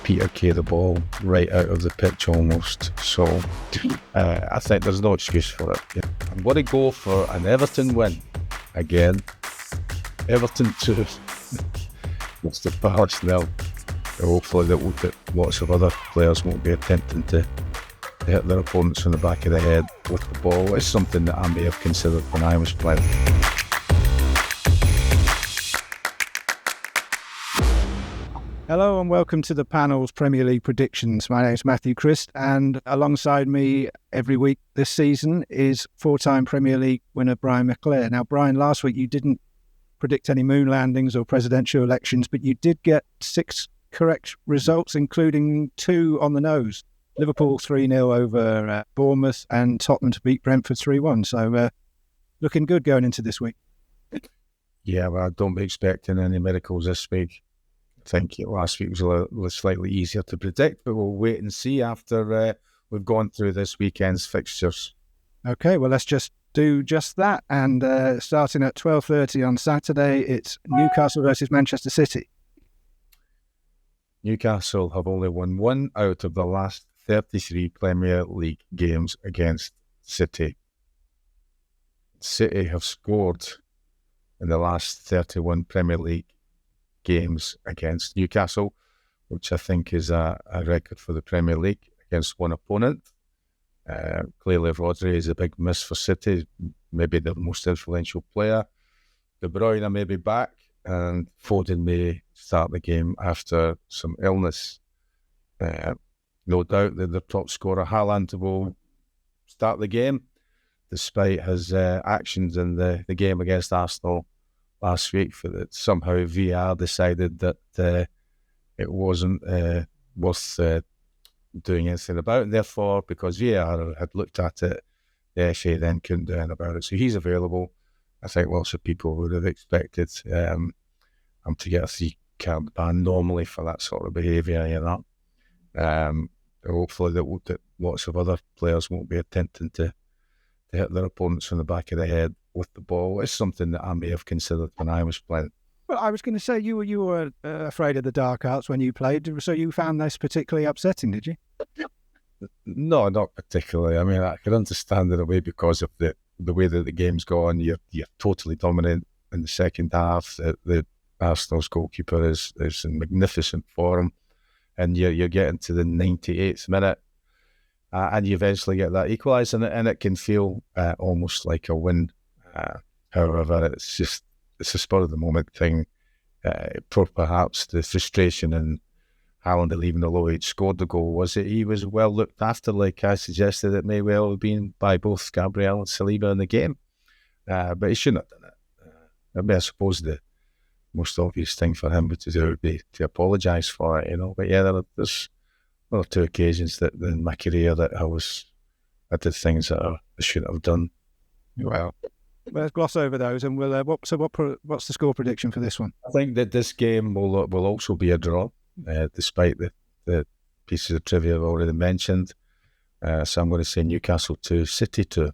Peter Kay the ball right out of the pitch almost. So I think there's no excuse for it. Yeah. I'm going to go for an Everton win again. Everton 2, Crystal Palace 0. Hopefully that lots of other players won't be attempting to hit their opponents on the back of the head with the ball. It's something that I may have considered when I was playing. Hello and welcome to the panel's Premier League predictions. My name is Matthew Christ, and alongside me every week this season is four-time Premier League winner Brian McClair. Now, Brian, last week you didn't predict any moon landings or presidential elections, but you did get 6 correct results, including 2 on the nose. Liverpool 3-0 over Bournemouth and Tottenham to beat Brentford 3-1. So looking good going into this week. Yeah, well, I don't be expecting any miracles this week. I think last week was slightly easier to predict, but we'll wait and see after we've gone through this weekend's fixtures. Okay, well, let's just do just that. And starting at 12:30 on Saturday, it's Newcastle versus Manchester City. Newcastle have only won 1 out of the last 33 Premier League games against City. City have scored in the last 31 Premier League games against Newcastle, which I think is a record for the Premier League against one opponent. Clearly, Rodri is a big miss for City, maybe the most influential player. De Bruyne may be back, and Foden may start the game after some illness. No doubt that the top scorer, Haaland, will start the game, despite his actions in the game against Arsenal last week, for that somehow VR decided that it wasn't worth doing anything about, and therefore, because VR had looked at it, the FA then couldn't do anything about it. So he's available. I think lots of people would have expected him to get a 3-card ban normally for that sort of behaviour, you know. Hopefully that lots of other players won't be attempting to hit their opponents on the back of the head with the ball. It's something that I may have considered when I was playing. Well, I was going to say you were afraid of the dark arts when you played, so you found this particularly upsetting, did you? No, not particularly. I mean, I can understand it away because of the way that the game's gone. You're totally dominant in the second half. The Arsenal's goalkeeper is in magnificent form, and you're getting to the 98th minute. And you eventually get that equaliser, and it can feel almost like a win. However, it's a spur of the moment thing. Perhaps the frustration in Haaland, even although he'd scored the goal, was that he was well looked after, like I suggested it may well have been by both Gabriel and Saliba in the game. But he shouldn't have done it. I suppose the most obvious thing for him to do would be to apologise for it, you know. But yeah, there's 1 or 2 occasions that in my career that I did things that I shouldn't have done. Well, let's gloss over those, and we'll. What's the score prediction for this one? I think that this game will also be a draw, despite the pieces of trivia I've already mentioned. So I'm going to say Newcastle 2, City 2.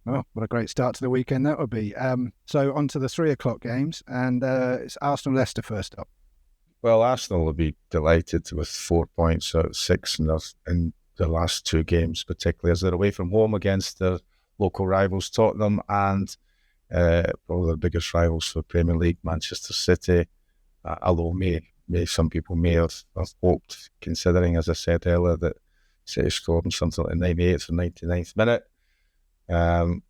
Oh, what a great start to the weekend that would be. So on to the 3:00 games, and it's Arsenal-Leicester first up. Well, Arsenal will be delighted with 4 points out of 6 in the last 2 games, particularly as they're away from home against their local rivals Tottenham and probably the biggest rivals for Premier League, Manchester City. Although some people may have hoped, considering, as I said earlier, that City scored in something like the 98th or 99th minute. I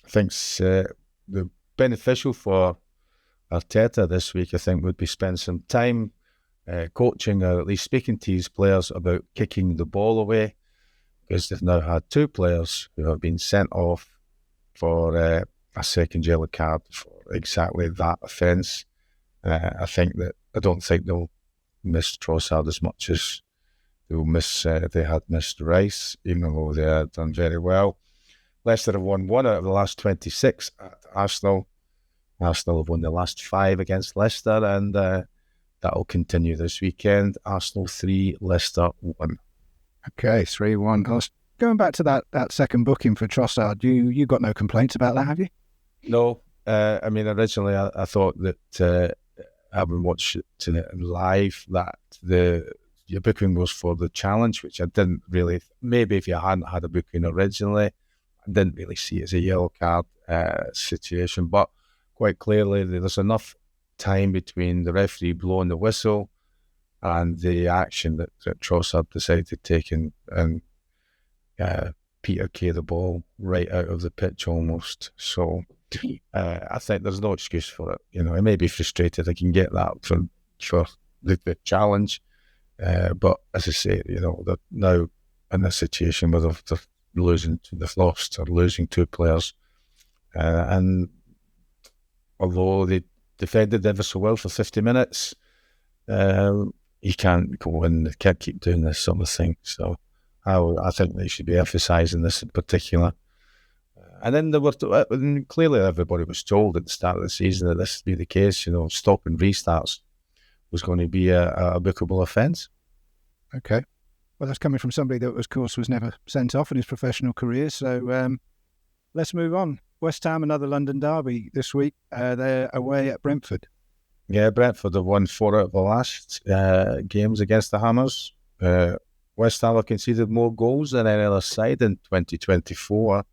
think the beneficial for Arteta this week, I think, would be spend some time coaching, or at least speaking to his players about kicking the ball away, because they've now had 2 players who have been sent off for a second yellow card for exactly that offence. I don't think they'll miss Trossard as much as they'll miss they had missed Rice, even though they had done very well. Leicester have won 1 out of the last 26 at Arsenal. Arsenal have won the last 5 against Leicester, and that will continue this weekend. Arsenal 3, Leicester 1. Okay, 3-1. Going back to that second booking for Trossard, you got no complaints about that, have you? No. I mean, originally I thought that having watched it live, that your booking was for the challenge, which I didn't really. Maybe if you hadn't had a booking originally, I didn't really see it as a yellow card situation. But quite clearly, there's enough time between the referee blowing the whistle and the action that Trossard decided to take and Peter Kay the ball right out of the pitch almost. So I think there's no excuse for it. You know, I may be frustrated. I can get that for the challenge. But as I say, you know, they're now in a situation where they've lost or losing two players. And although they defended ever so well for 50 minutes, you can't go in, they can't keep doing this sort of thing. So I think they should be emphasising this in particular. And then clearly everybody was told at the start of the season that this would be the case. You know, stopping restarts was going to be a bookable offence. Okay. Well, that's coming from somebody that, of course, was never sent off in his professional career. So let's move on. West Ham, another London derby this week. They're away at Brentford. Yeah, Brentford have won 4 out of the last games against the Hammers. West Ham have conceded more goals than any other side in 2024.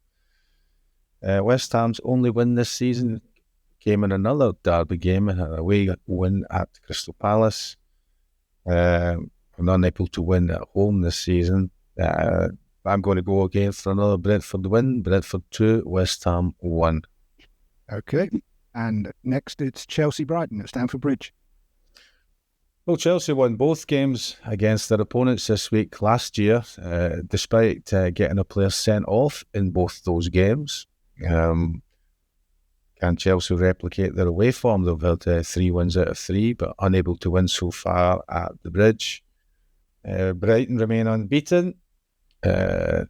West Ham's only win this season came in another derby game, an away win at Crystal Palace. Unable to win at home this season. I'm going to go again for another Brentford win. Brentford 2, West Ham 1. Okay. And next it's Chelsea-Brighton at Stamford Bridge. Well, Chelsea won both games against their opponents this week last year, despite getting a player sent off in both those games. Can Chelsea replicate their away form? They've had 3 wins out of 3, but unable to win so far at the Bridge. Brighton remain unbeaten. They've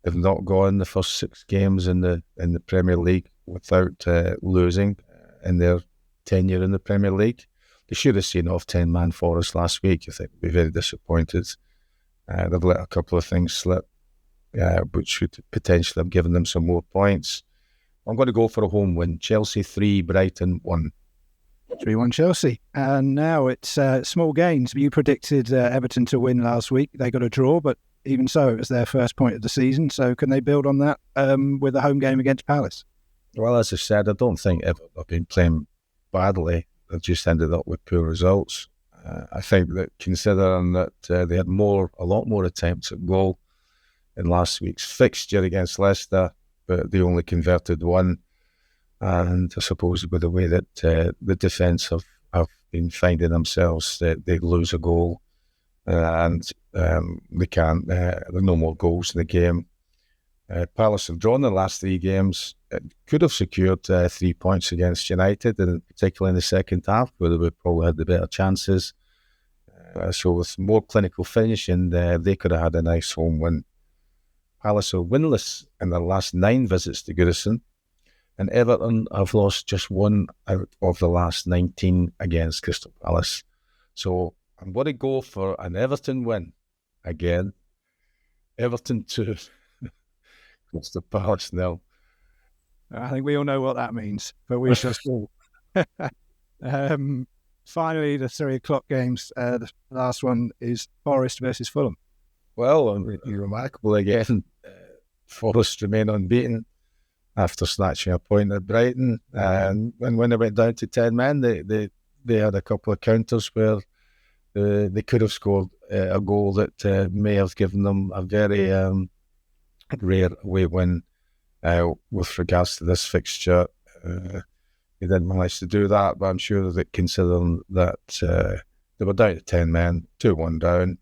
not gone the first 6 games in the Premier League without losing in their tenure in the Premier League. They should have seen off 10-man Forest last week. I think they'd be very disappointed. They've let a couple of things slip, which should potentially have given them some more points. I'm going to go for a home win. Chelsea 3, Brighton 1. 3-1 Chelsea. And now it's small gains. You predicted Everton to win last week. They got a draw, but even so, it was their first point of the season. So can they build on that with a home game against Palace? Well, as I said, I don't think Everton have been playing badly. They've just ended up with poor results. I think that considering that they had a lot more attempts at goal in last week's fixture against Leicester, but they only converted 1. And I suppose with the way that the defence have been finding themselves, that they lose a goal and they can't. There are no more goals in the game. Palace have drawn the last 3 games. Could have secured 3 points against United, and particularly in the second half, where they would probably had the better chances. So with more clinical finishing, they could have had a nice home win. Palace are winless in their last 9 visits to Goodison, and Everton have lost just 1 out of the last 19 against Crystal Palace. So I'm going to go for an Everton win again. Everton 2, Crystal Palace 0. I think we all know what that means, but we shall see. Finally, the 3 o'clock games. The last one is Forest versus Fulham. Well, remarkable again. Forest remain unbeaten after snatching a point at Brighton. And when they went down to 10 men, they had a couple of counters where they could have scored a goal that may have given them a very rare away win with regards to this fixture. They didn't manage to do that, but I'm sure that considering that they were down to 10 men, 2-1 down,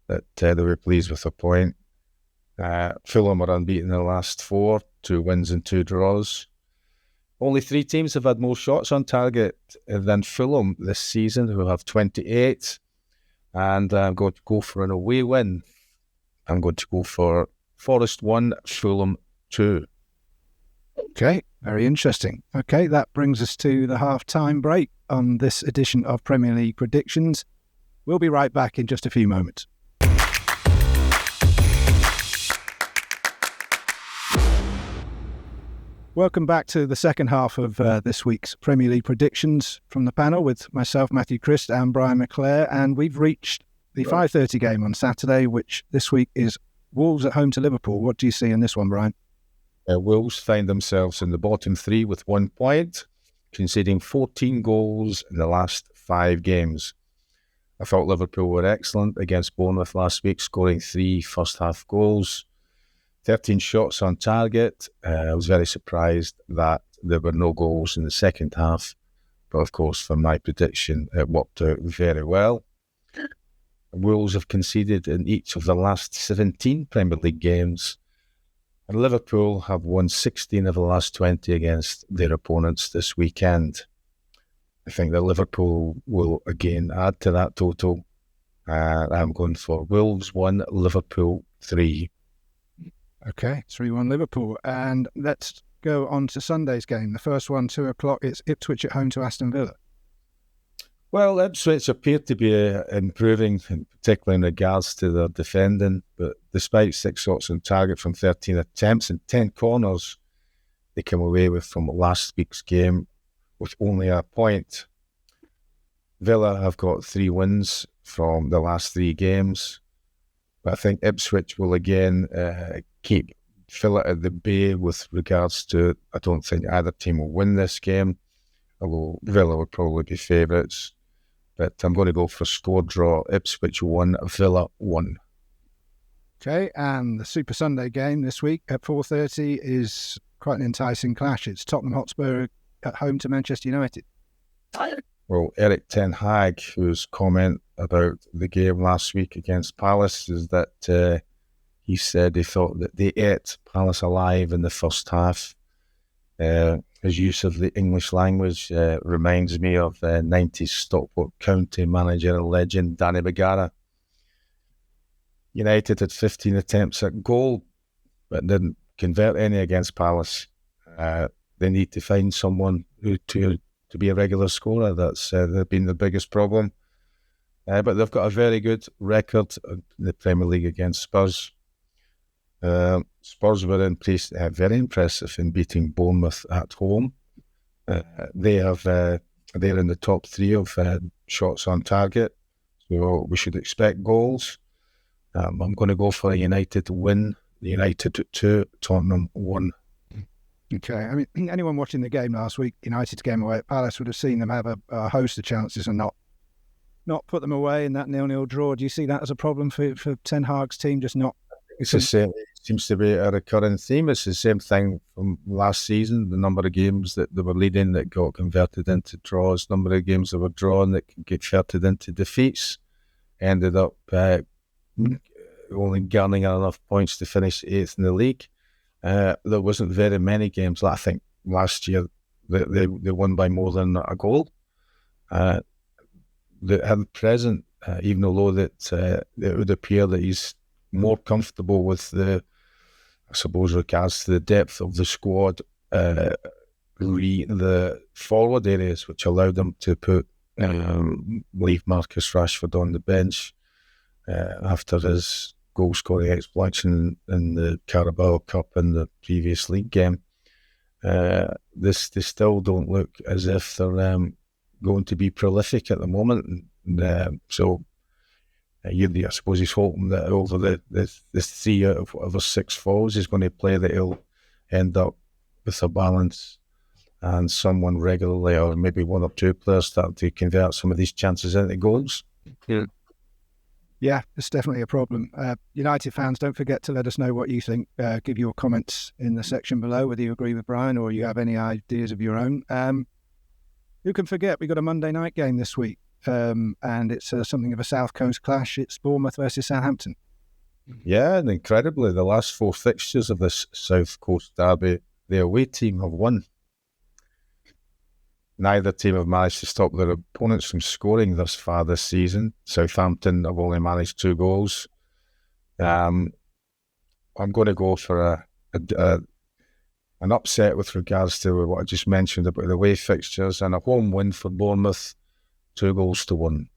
that they were pleased with a point. Fulham are unbeaten in the last 4, 2 wins and 2 draws. Only 3 teams have had more shots on target than Fulham this season, who have 28. And I'm going to go for an away win. I'm going to go for Forest 1, Fulham 2. Okay, very interesting. Okay, that brings us to the half-time break on this edition of Premier League Predictions. We'll be right back in just a few moments. Welcome back to the second half of this week's Premier League predictions from the panel with myself, Matthew Christ, and Brian McClair. And we've reached the 5:30 game on Saturday, which this week is Wolves at home to Liverpool. What do you see in this one, Brian? Wolves find themselves in the bottom three with 1 point, conceding 14 goals in the last 5 games. I thought Liverpool were excellent against Bournemouth last week, scoring 3 first-half goals. 13 shots on target. I was very surprised that there were no goals in the second half. But of course, for my prediction, it worked out very well. Wolves have conceded in each of the last 17 Premier League games. And Liverpool have won 16 of the last 20 against their opponents this weekend. I think that Liverpool will again add to that total. I'm going for Wolves 1, Liverpool 3. Okay, 3-1 Liverpool. And let's go on to Sunday's game. The first one, 2 o'clock, it's Ipswich at home to Aston Villa. Well, Ipswich appear to be improving, particularly in regards to their defending. But despite 6 shots on target from 13 attempts and 10 corners, they came away with from last week's game with only a point. Villa have got 3 wins from the last 3 games. But I think Ipswich will again keep Villa at the bay with regards to, I don't think either team will win this game, although Villa would probably be favourites. But I'm going to go for a score draw, Ipswich 1, Villa 1. Okay, and the Super Sunday game this week at 4:30 is quite an enticing clash. It's Tottenham Hotspur at home to Manchester United. Well, Eric Ten Hag, whose comment about the game last week against Palace is that he said he thought that they ate Palace alive in the first half. His use of the English language reminds me of 90s Stockport County manager and legend Danny Bergara. United had 15 attempts at goal, but didn't convert any against Palace. They need to find someone to be a regular scorer. That's been the biggest problem. But they've got a very good record in the Premier League against Spurs. Spurs were very impressive in beating Bournemouth at home. They're in the top 3 of shots on target, so we should expect goals. I'm going to go for a United win. United 2, Tottenham 1. Okay, I mean, anyone watching the game last week, United's game away at Palace, would have seen them have a host of chances and not put them away in that 0-0 draw. Do you see that as a problem for Ten Hag's team, just not? It's the same. It seems to be a recurring theme. It's the same thing from last season. The number of games that they were leading that got converted into draws, number of games that were drawn that could get converted into defeats, ended up only garnering enough points to finish 8th in the league. There wasn't very many games. I think last year they won by more than a goal. At present, even although that it would appear that he's more comfortable with the regards to the depth of the squad, the forward areas, which allowed them to leave Marcus Rashford on the bench after his goal-scoring exploits in the Carabao Cup in the previous league game. They still don't look as if they're going to be prolific at the moment. I suppose he's hoping that over the 3 out of 6 falls he's going to play, that he'll end up with a balance and someone regularly, or maybe 1 or 2 players, start to convert some of these chances into goals. Yeah, it's definitely a problem. United fans, don't forget to let us know what you think. Give your comments in the section below, whether you agree with Brian or you have any ideas of your own. Who can forget, we've got a Monday night game this week. And it's something of a South Coast clash. It's Bournemouth versus Southampton. Yeah, and incredibly, the last 4 fixtures of this South Coast derby, the away team have won. Neither team have managed to stop their opponents from scoring thus far this season. Southampton have only managed 2 goals. I'm going to go for an upset with regards to what I just mentioned about the away fixtures, and a home win for Bournemouth, 2-1.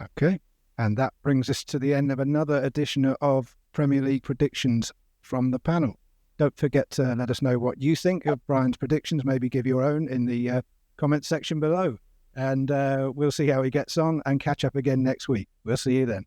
Okay, and that brings us to the end of another edition of Premier League predictions from the panel. Don't forget to let us know what you think of Brian's predictions. Maybe give your own in the comment section below. And we'll see how he gets on and catch up again next week. We'll see you then.